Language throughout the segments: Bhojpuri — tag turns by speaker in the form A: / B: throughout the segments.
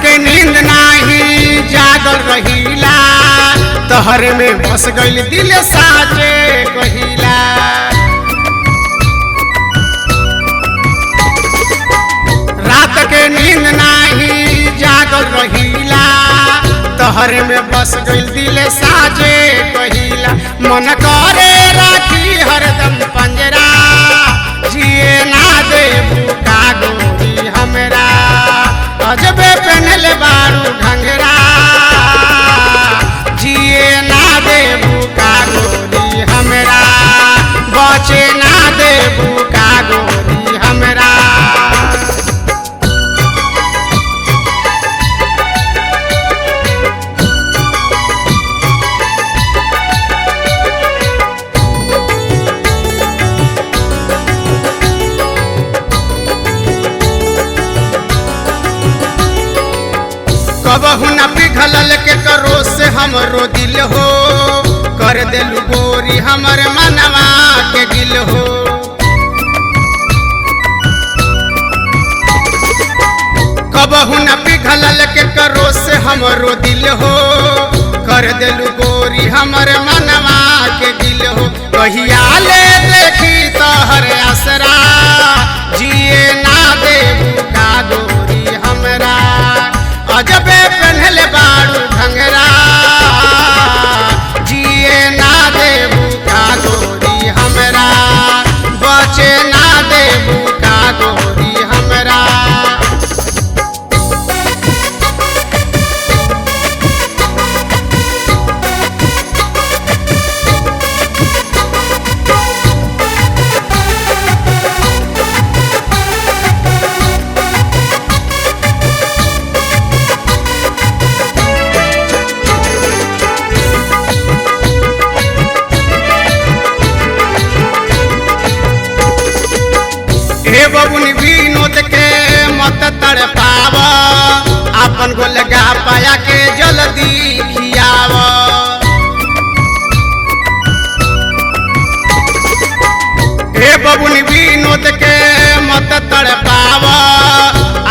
A: के नींद नाही जागल रहीला, तोहर में बस गइल दिल साचे कहिला। रात के नींद नाही जागल रहीला, तोहर में बस गइल दिल साचे कहिला। मन करे राखी हरदम पंजरा, जिए ना देबू का गोरी हमरा, अजबे पहनले बारू घंघरा, जिए ना देबू का गोरी हमरा, बचे ना देबू का गोरी हमरा। कबहू न पिघलल के करो से हमरो दिल हो, कर देलू गोरी हमर मनवा के गिल हो। कबहू न पिघलल के करो से हमरो दिल हो, कर देलू गोरी हमर मनवा के गिल हो। कहिया ले देखी तोहर असरा, जिए ना देबू का गोरी हमरा, अजबे पहनले बारू घंघरा, जिए ना देबू का गोरी हमरा, बचे ना देबू का गोरी हमरा। हे बबुनी विनोद के मत तड़पाव, अपन गोलगा पाया के जल्दी खियाव। हे बबुनी विनोद के मत तड़पाव,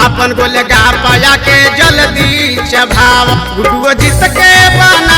A: अपन गोलगा पाया के जल्दी चबाव। गुडुओ जीत के बना